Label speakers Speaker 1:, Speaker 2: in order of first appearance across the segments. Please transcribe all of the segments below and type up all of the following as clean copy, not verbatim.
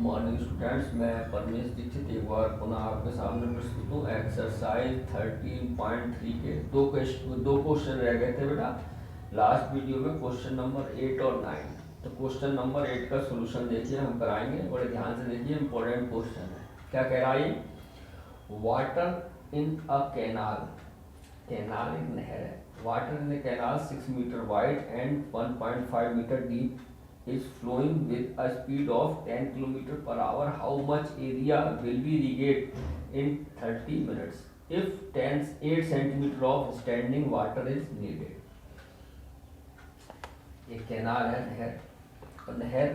Speaker 1: Morning students, मैं परमेश दीक्षित एक बार पुनः आपके सामने प्रस्तुत हूँ। एक्सरसाइज 13.3 के दो क्वेश्चन रह गए थे बेटा लास्ट वीडियो में, क्वेश्चन नंबर 8 और 9। तो क्वेश्चन नंबर 8 का सोल्यूशन देखिए, हम कराएंगे, बड़े ध्यान से देखिए, इंपॉर्टेंट क्वेश्चन है। क्या कह रहा है? Water in a canal, canal एक नहर है, water in a canal 6 metre wide and 1.5 metre deep is flowing with a speed of 10 km per hour. How much area will be irrigated in 30 minutes if 8 centimeter of standing water is needed? एक canal है, नहर, और नहर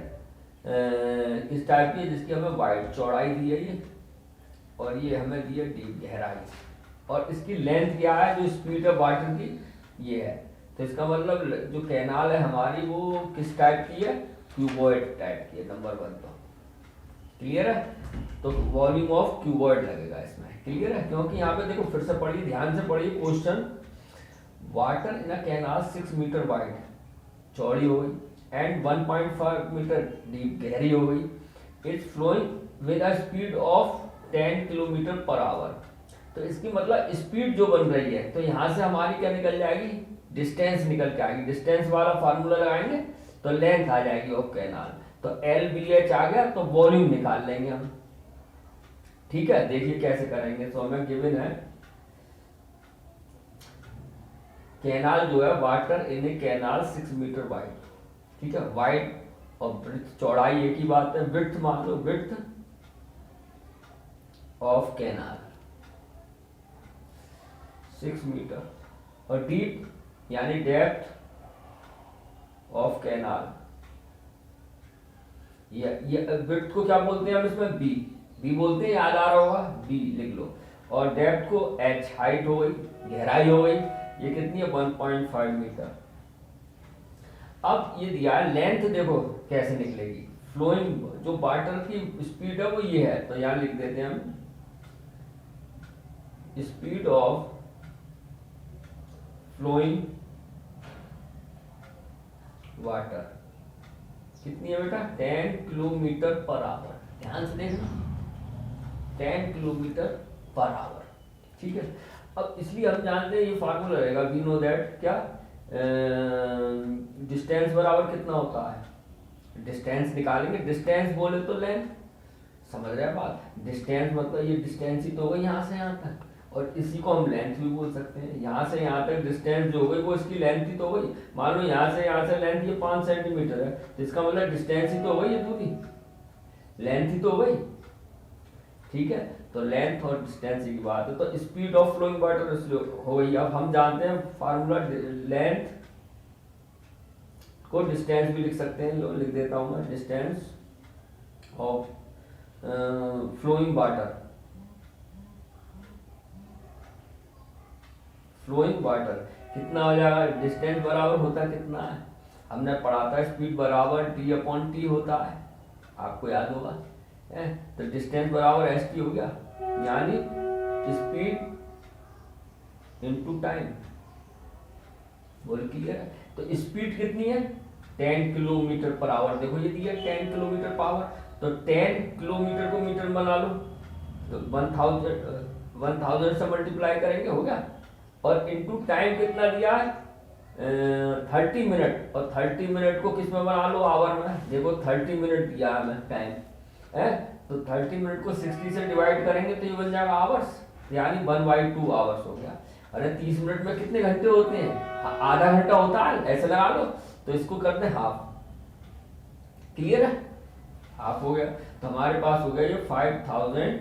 Speaker 1: किस type की है? जिसकी हमें वाइड चौड़ाई दी है ये, और ये हमें दी है डीप गहराई, और इसकी लेंथ क्या है? जो स्पीड है वाटर की ये है। तो इसका मतलब जो कैनाल है हमारी वो किस टाइप की है? क्यूबॉइड टाइप की है। नंबर 1 तो क्लियर है, तो वॉल्यूम ऑफ क्यूबॉइड लगेगा इसमें। क्लियर है, क्योंकि यहाँ पे देखो, फिर से पढ़िए, ध्यान से पढ़िए question. Water in a canal 6 metre wide, चौड़ी हो गई, एंड 1.5 मीटर डीप, गहरी हो गई, it's flowing with a speed of 10 kilometre per hour. तो इसकी मतलब स्पीड जो बन रही है, तो यहाँ से हमारी क्या निकल जाएगी? डिस्टेंस निकल के आएगी। डिस्टेंस वाला फार्मूला लगाएंगे तो लेंथ आ जाएगी ऑफ कैनाल, तो एल बी एच आ गया, तो वॉल्यूम निकाल लेंगे हम। ठीक है, देखिए कैसे करेंगे। तो हमें गिवन है कैनाल जो है, water in a canal 6 metre wide, ठीक है, वाइड और ब्रिथ, चौड़ाई एक ही बात है, विड्थ मान लो, विड्थ ऑफ कैनाल 6 मीटर, और डीप यानी डेप्थ ऑफ कैनाल, ये विड्थ को क्या बोलते हैं हम इसमें? बी, बी बोलते हैं, याद आ रहा होगा, बी लिख लो। और डेप्थ को एच, हाइट हो गई, गहराई हो गई, ये कितनी है? 1.5 मीटर। अब ये दिया है लेंथ, देखो कैसे निकलेगी। फ्लोइंग, जो वाटर की स्पीड है वो ये है, तो यहां लिख देते हैं हम स्पीड ऑफ फ्लोइंग वाटर कितनी है बेटा? 10 किलोमीटर पर आवर। ध्यान से देखना, 10 किलोमीटर पर आवर। ठीक है, अब इसलिए हम जानते हैं ये फार्मूला रहेगा, वी नो दैट, क्या डिस्टेंस बराबर कितना होता है? डिस्टेंस निकालेंगे, डिस्टेंस बोले तो लेंथ, समझ रहे हैं बात? डिस्टेंस मतलब ये डिस्टेंस ही तो होगा यहाँ से यहाँ तक, और इसी को हम लेंथ भी बोल सकते हैं। यहाँ से यहाँ तक डिस्टेंस जो हो गई वो इसकी लेंथ ही तो हो गई। मान लो यहाँ से लेंथ ये 5 सेंटीमीटर है, तो इसका मतलब डिस्टेंस ही तो हो गई, ये दूरी लेंथ ही तो हो गई। ठीक है, तो लेंथ और डिस्टेंस की बात है, तो स्पीड ऑफ फ्लोइंग वाटर हो गई। अब हम जानते हैं फार्मूला, लेंथ को डिस्टेंस भी लिख सकते हैं, लो लिख देता हूं मैं, distance of flowing water, flowing water कितना हो जाएगा? डिस्टेंस बराबर होता है कितना है? हमने पढ़ा था स्पीड बराबर टी अपॉन टी होता है, आपको याद होगा। तो डिस्टेंस बराबर एस टी हो गया, यानी स्पीड इनटू टाइम। बोल क्लियर है? तो स्पीड कितनी है? 10 किलोमीटर पर आवर। देखो ये दिया 10 किलोमीटर पर आवर, तो 10 किलोमीटर को मीटर बना लो, तो 1000 से मल्टीप्लाई करेंगे, हो गया। और इनटू टाइम कितना दिया है? 30 मिनट, और 30 मिनट को किस में बना लो? आवर में। देखो 30 मिनट दिया है हमें टाइम है, तो 30 मिनट को 60 से डिवाइड करेंगे तो ये बन जाएगा आवर्स, यानी 1/2 आवर्स हो गया। अरे 30 मिनट में कितने घंटे होते हैं? आधा घंटा होता है, ऐसे लगा लो, तो इसको करते हैं हाफ। क्लियर है? हाफ हो गया, तो हमारे पास हो गया ये 5000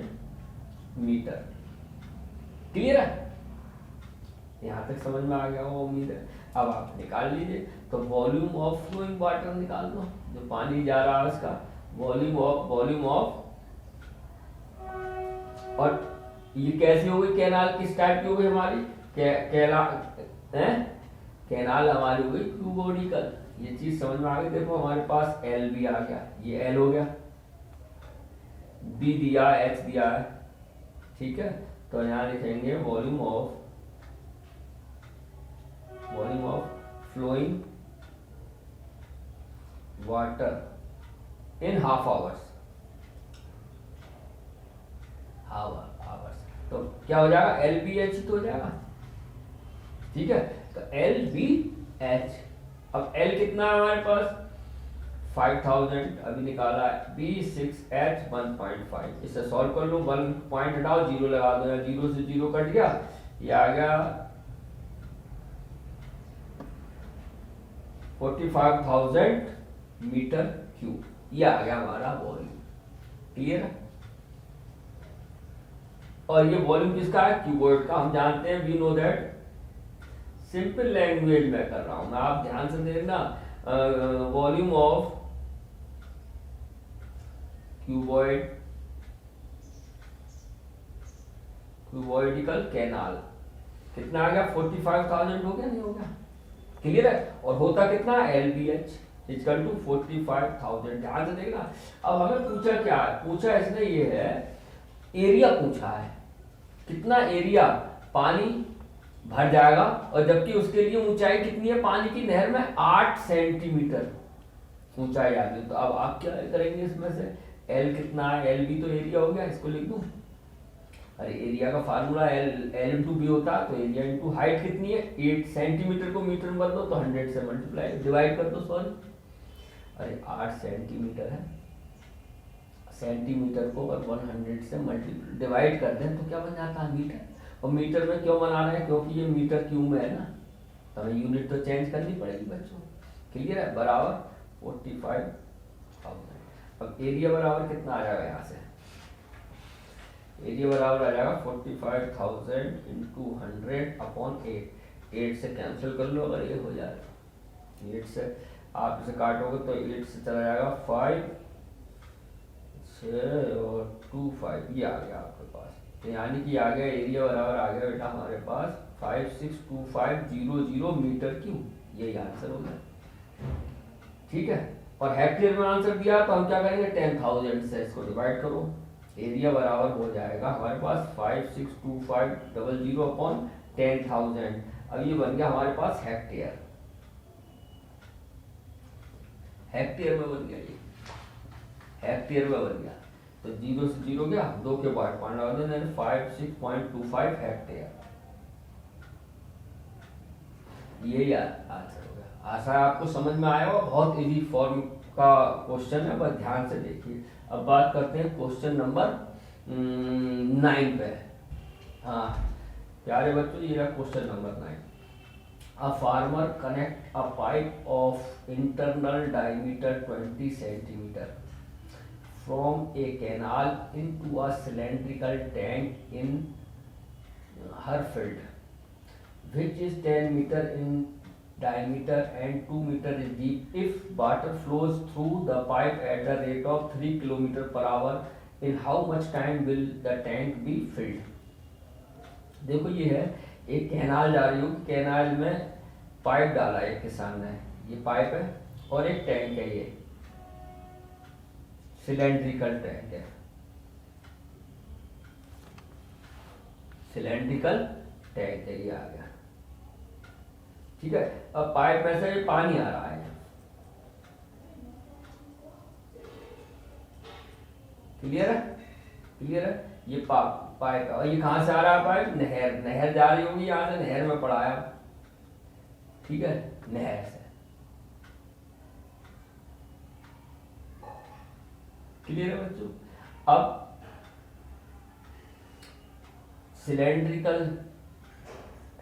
Speaker 1: मीटर। क्लियर है? यहाँ तक समझ में आ गया वो, उम्मीद है। अब आप निकाल लीजिए, तो वॉल्यूम ऑफ फ्लोइंग वाटर निकाल दो, जो पानी जा रहा है उसका वॉल्यूम ऑफ, और ये कैसी हो गई? कैनाल किस टाइप की हो गई हमारी? कैनाल हमारी हो गई क्यूबोडिकल। ये चीज समझ में आ गई। देखो हमारे पास एल भी आ गया, ये एल हो गया, बी दिया, एच दिया है, ठीक है। तो यहाँ लिखेंगे volume of flowing water in half hours, hours. तो क्या हो जाएगा, एल बी एच तो हो जाएगा, ठीक है। तो एल बी एच, अब एल कितना है हमारे पास 5000 अभी निकाला है, बी 6h 1.5, इसे सॉल्व कर लो, 1 पॉइंट हटाओ, जीरो लगा दो, जीरो से जीरो कट गया, ये आ गया 45,000 मीटर क्यूब, ये आ गया हमारा वॉल्यूम। क्लियर है। और ये वॉल्यूम किसका है, क्यूबॉइड का। हम जानते हैं, we know that, simple language में कर रहा हूं मैं, आप ध्यान से देखना, वॉल्यूम ऑफ क्यूबॉइडिकल कैनाल कितना आ गया, 45,000 हो गया, नहीं हो गया। क्लियर है। और होता कितना, L B H equal to 45,000। ध्यान से देखना। अब हमें पूछा क्या है, पूछा इसने ये है, एरिया पूछा है, कितना एरिया पानी भर जाएगा, और जबकि उसके लिए ऊंचाई कितनी है पानी की नहर में, 8 सेंटीमीटर ऊंचाई आ गई। तो अब आप क्या करेंगे इसमें से, एल कितना है, एल बी तो एरिया हो गया, इसको लिख दूं। अरे एरिया का फार्मूला एल इंटू बी होता है, तो एरिया इंटू हाइट कितनी है, 8 सेंटीमीटर को मीटर में बदलो तो 100 से मल्टीप्लाई डिवाइड कर दो, सॉरी, अरे 8 सेंटीमीटर है, सेंटीमीटर को और 100 से मल्टीप्लाई डिवाइड कर दें तो क्या बन जाता है, मीटर। और मीटर में क्यों बना रहे हैं, क्योंकि ये मीटर क्यूब में है ना, तो हमें यूनिट तो चेंज करनी पड़ेगी बच्चों। क्लियर है। बराबर 45,000। अब एरिया बराबर कितना आ जाएगा, यहाँ से एरिया बराबर आ जाएगा 45,000 इंटू 100 अपॉन 8 से कैंसिल कर लो, अगर ये हो जाएगा 8 से, आप इसे काटोगे तो 8 से चला जाएगा 5, 6 और 2 5, ये आ गया आपके पास। तो यानी कि आ गया एरिया बराबर आ गया बेटा हमारे पास 562500 मीटर क्यूब, यही आंसर हो गया। ठीक है। और हेक्टेयर में आंसर दिया तो हम क्या करेंगे, 10,000 से इसको डिवाइड करो, एरिया बराबर हो जाएगा हमारे पास 562500 अपॉन 10,000। अब ये बन गया हमारे पास हेक्टेयर, हेक्टेयर में बन गया, ये हेक्टेयर में बन गया। तो 0 से 0 गया, 2 के बाद 56.25 हेक्टेयर, यही आंसर हो गया। आशा है आपको समझ में आया होगा, बहुत इजी फॉर्म का क्वेश्चन है, बस ध्यान से देखिए। अब बात करते हैं क्वेश्चन नंबर 9 पे। हाँ प्यारे बच्चों, ये रहा question number 9। A farmer connect a pipe of internal diameter 20 centimeter from a canal into a cylindrical tank in her field, which is 10 meter in diameter and 2 meter is deep. If water flows through the pipe at the rate of 3 km per hour, in how much time will the tank be filled? देखो ये है, एक canal जा रही हो, canal में pipe डाला है एक किसान ने, ये पाइप है और एक टैंक है, ये सिलेंड्रिकल टैंक है, सिलेंड्रिकल टैंक है, ये आ गया। ठीक है। अब पाइप में से पानी आ रहा है, क्लियर है, क्लियर है। ये पाइप है, और ये कहां से आ रहा है पाइप, नहर जा रही होगी, यहां से नहर में पड़ा है, ठीक है, नहर से। क्लियर है बच्चों। अब सिलेंड्रिकल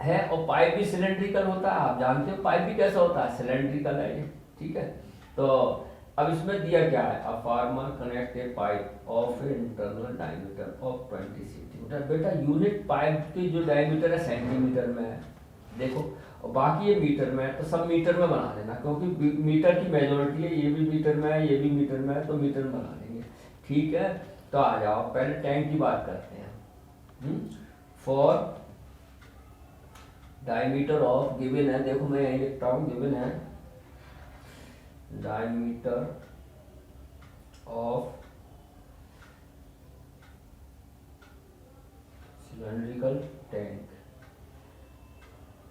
Speaker 1: है और पाइप भी सिलेंड्रिकल होता है, आप जानते हो पाइप भी कैसा होता है, सिलेंड्रिकल है ये। ठीक है। तो अब इसमें दिया क्या है, a farmer connect A pipe of internal diameter of 20 centimetre. बेटा यूनिट पाइप की जो डायमीटर है सेंटीमीटर में है, देखो, और बाकी ये मीटर में है, तो सब मीटर में बना देना, क्योंकि मीटर की मेजोरिटी है, ये भी मीटर में है, ये भी मीटर में है, तो मीटर में बना देंगे। ठीक है। तो आ जाओ, पहले टैंक की बात करते हैं। फॉर डायमीटर ऑफ गिवन है, देखो मैं यही लिखता हूँ, गिवन है डायमीटर ऑफ सिलेंड्रिकल टैंक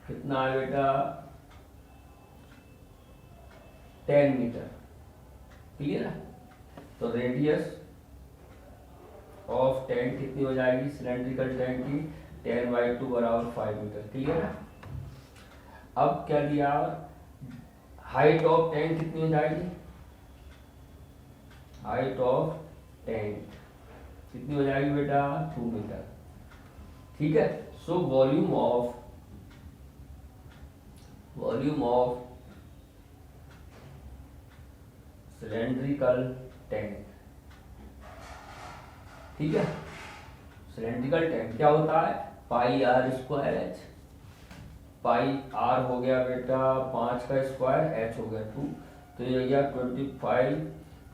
Speaker 1: कितना है बेटा, 10 मीटर। क्लियर है। तो रेडियस ऑफ टैंक कितनी हो जाएगी सिलेंड्रिकल टैंक की 10/2 बराबर 5 मीटर। क्लियर है। अब क्या दिया हाइट ऑफ टैंक कितनी हो जाएगी हाइट ऑफ टैंक कितनी हो जाएगी बेटा 2 मीटर। ठीक है। So volume of cylindrical tank. ठीक है। सिलेंड्रिकल टैंक क्या होता है pi R square H. Pi R हो गया बेटा 5 का स्क्वायर एच हो गया 2 तो ये हो गया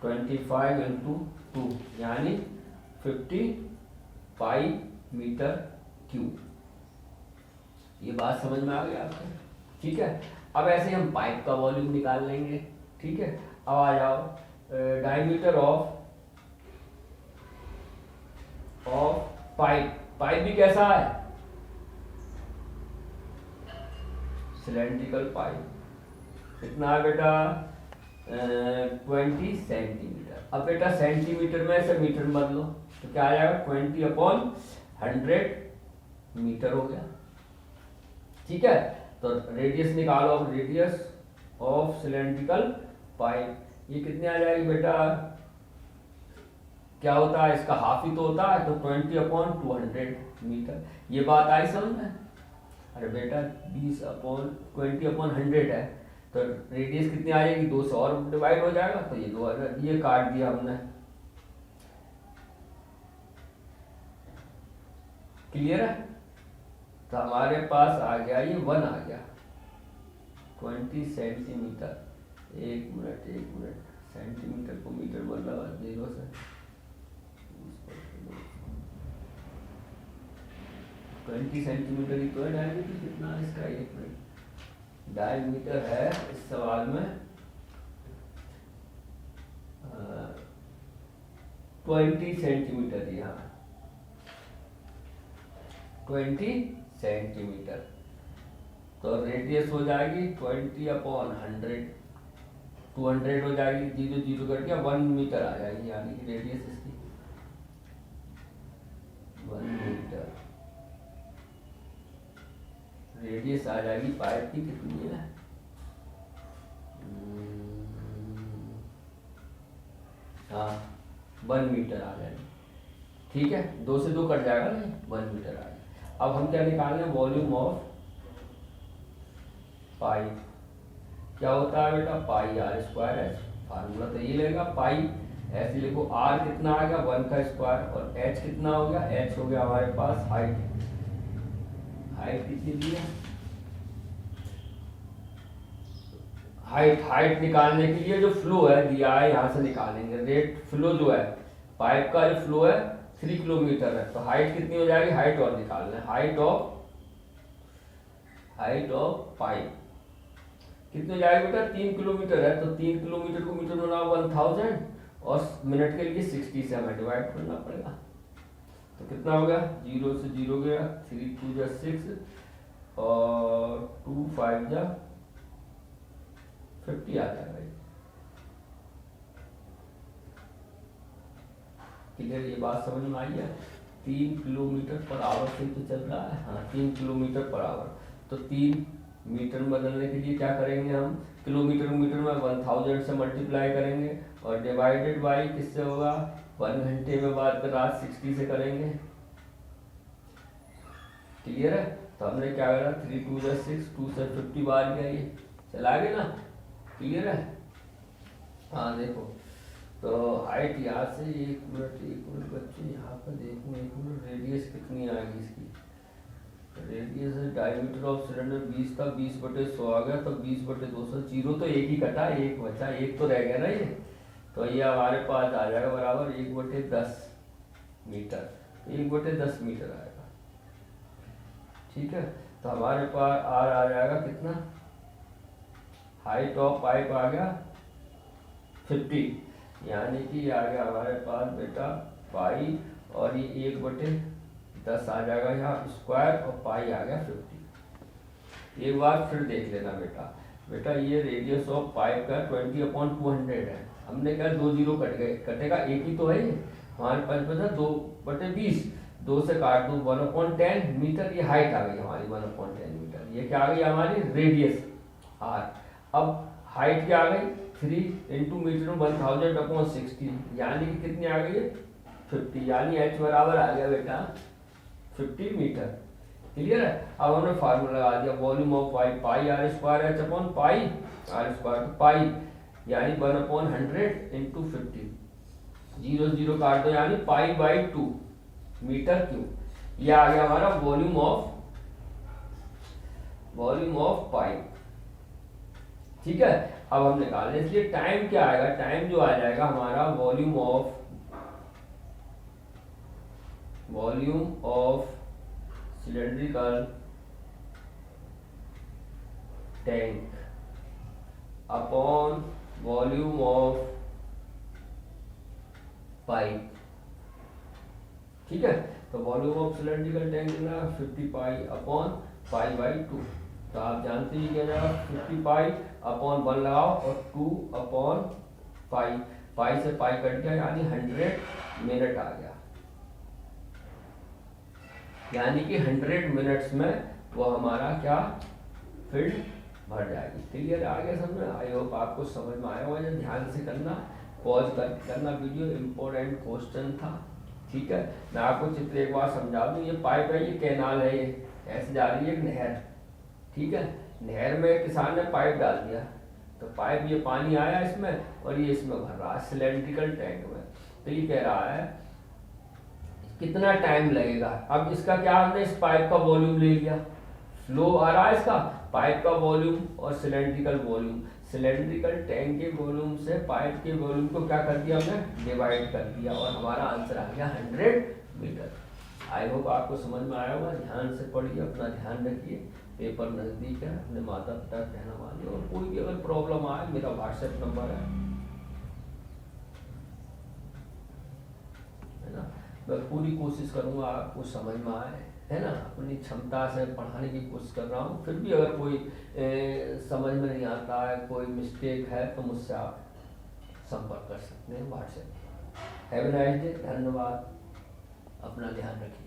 Speaker 1: 25 इंटू 2 यानी 50 पाई मीटर क्यूब। ये बात समझ में आ गया आपको। ठीक है। अब ऐसे हम पाइप का वॉल्यूम निकाल लेंगे। ठीक है। अब आ जाओ डायमीटर ऑफ पाइप भी कैसा है सिलेंड्रिकल पाइप कितना है बेटा 20 सेंटीमीटर। अब बेटा सेंटीमीटर में से मीटर में बदलो तो क्या आ जाएगा 20/100 मीटर हो गया। ठीक है। तो रेडियस निकालो। अब रेडियस ऑफ सिलेंड्रिकल पाइप ये कितने आ जाएगी बेटा क्या होता है इसका हाफ ही तो होता है तो 20/200 मीटर। ये बात आई समझ में। अरे बेटा 20/20/100 है तो रेडियस कितनी आ जाएगी 2 से और डिवाइड हो जाएगा तो ये 2 ये काट दिया हमने। क्लियर है। तो हमारे पास आ गया ये 1 आ गया 20 सेंटीमीटर। एक मिनट सेंटीमीटर को मीटर बोल रहा 0 से 20 सेंटीमीटर ही तो है डायमीटर कितना है इसका। एक मिनट डायमीटर है इस सवाल में 20 सेंटीमीटर। यहाँ 20 सेंटीमीटर तो रेडियस हो जाएगी 20/100 200 हो जाएगी 0 0 करके 1 मीटर आ जाएगी यानी कि रेडियस इसकी 1 मीटर। रेडियस आ जाएगी पाइप की कितनी है हाँ 1 मीटर आ जाएगी। ठीक है। 2 से 2 कट जाएगा ना 1 मीटर आ जाएगा। अब हम क्या निकाल रहे हैं वॉल्यूम ऑफ पाइप क्या होता है बेटा पाई आर स्क्वायर एच। फार्मूला तो ये लेगा पाई ऐसे लिखो आर कितना आ गया 1 का स्क्वायर और एच कितना हो गया एच हो गया हमारे पास हाइट कितनी दी है हाइट निकालने के लिए जो फ्लो है दिया है यहाँ से निकालेंगे। रेट फ्लो जो है पाइप का जो फ्लो है 3 किलोमीटर है तो हाइट कितनी हो जाएगी हाइट और निकालना है। हाइट ऑफ पाइप कितनी हो जाएगी बेटा 3 किलोमीटर है तो 3 किलोमीटर को मीटर में बनाओ 1000 और मिनट के लिए 60 से हमें डिवाइड करना पड़ेगा तो कितना हो गया 0 से 0 गया 3 2 जा 6 और 2 5 जा 50 आ जाएगा। क्लियर। ये बात समझ में आई है। 3 किलोमीटर पर आवर से तो चल रहा है हाँ 3 किलोमीटर पर आवर तो 3 मीटर में बदलने के लिए क्या करेंगे हम किलोमीटर मीटर में 1000 से मल्टीप्लाई करेंगे और डिवाइडेड बाई किससे होगा 1 घंटे में बात कर रात 60 से करेंगे। क्लियर है। तो हमने क्या करा 3 2 जा 6 2 से 50 बार गया ये चला गया ना। क्लियर है। हाँ देखो तो हाइट यहाँ से 1 मिनट बच्चे यहाँ पर देखो 1 मिनट रेडियस कितनी आएगी इसकी रेडियस डायमीटर ऑफ सिलेंडर 20 था 20/100 आ गया तो 20/200 जीरो तो एक ही कटा एक बचा एक तो रह गया ना ये तो ये हमारे पास आ जाएगा बराबर 1/10 मीटर 1/10 मीटर आएगा। ठीक है। तो हमारे पास आर आ जाएगा कितना हाइट ऑफ पाइप आ गया 50 यानी कि आ गया हमारे पास बेटा पाई और ये 1/10 आ जाएगा यहाँ स्क्वायर और पाई आ गया 50। एक बार फिर देख लेना बेटा ये रेडियस ऑफ पाइप का 20/200 है। हमने कहा 2 जीरो कट गए कटेगा एक ही तो है हमारे पास बचा 2/20, 2 से काट दूँ 1/10 मीटर, ये हाइट आ गई हमारी 1/10 मीटर। ये क्या आ गई हमारी रेडियस r। अब हाइट क्या आ गई 3 इंटू मीटर में 1000/60, यानी कि कितनी आ गई है 50, यानी h बराबर आ गया बेटा 50 मीटर। क्लियर है। अब हमने फार्मूला लगा दिया, volume of pipe pi R square H upon pi R square, pi यानी 1/100 इंटू 50, 0 0 काट दो यानी पाई/2 मीटर क्यूब। ये आ गया हमारा वॉल्यूम ऑफ पाइप। ठीक है। अब हम निकाल लें, इसलिए टाइम क्या आएगा, टाइम जो आ जाएगा हमारा volume of cylindrical tank upon volume of pipe. ठीक है। तो वॉल्यूम ऑफ सिलेंड्रिकल टैंक ना 50 पाई अपॉन पाई/2। तो आप जानते ही क्या जाएगा 50 पाई अपॉन 1 लगाओ और 2 अपॉन पाई, पाई से पाई कट गया यानी 100 मिनट आ गया, यानी कि 100 मिनट्स में वो हमारा क्या फील्ड भर जाएगी। क्लियर आ गया समझ में? आई होप आपको समझ में आया होगा। ध्यान से करना, पॉज करना वीडियो, इम्पोर्टेंट क्वेश्चन था। ठीक है। मैं आपको चित्र एक बार समझा दूं, ये पाइप है, ये कैनाल है, ये ऐसे जा रही है नहर। ठीक है। नहर में किसान ने पाइप डाल दिया, तो पाइप ये पानी आया इसमें और ये इसमें भर रहा है सिलेंड्रिकल टैंक में। तो ये कह रहा है कितना टाइम लगेगा। अब इसका क्या, हमने इस पाइप का वॉल्यूम ले लिया, फ्लो आ रहा है इसका, पाइप का वॉल्यूम और सिलेंड्रिकल वॉल्यूम, सिलेंड्रिकल टैंक के वॉल्यूम से पाइप के वॉल्यूम को क्या कर दिया हमने, डिवाइड कर दिया और हमारा आंसर आ गया 100 मीटर। आई होप आपको समझ में आया होगा। ध्यान से पढ़िए, अपना ध्यान रखिए, पेपर नज़दीक है, अपने माता पिता कहना मानिए। और कोई भी अगर प्रॉब्लम आए, मेरा व्हाट्सएप नंबर है ना। मैं पूरी कोशिश करूँगा आपको समझ में आए, है ना। अपनी क्षमता से पढ़ाने की कोशिश कर रहा हूँ। फिर भी अगर कोई समझ में नहीं आता है, कोई मिस्टेक है, तो मुझसे आप संपर्क कर सकते हैं WhatsApp. Have a nice day, धन्यवाद, अपना ध्यान रखिए।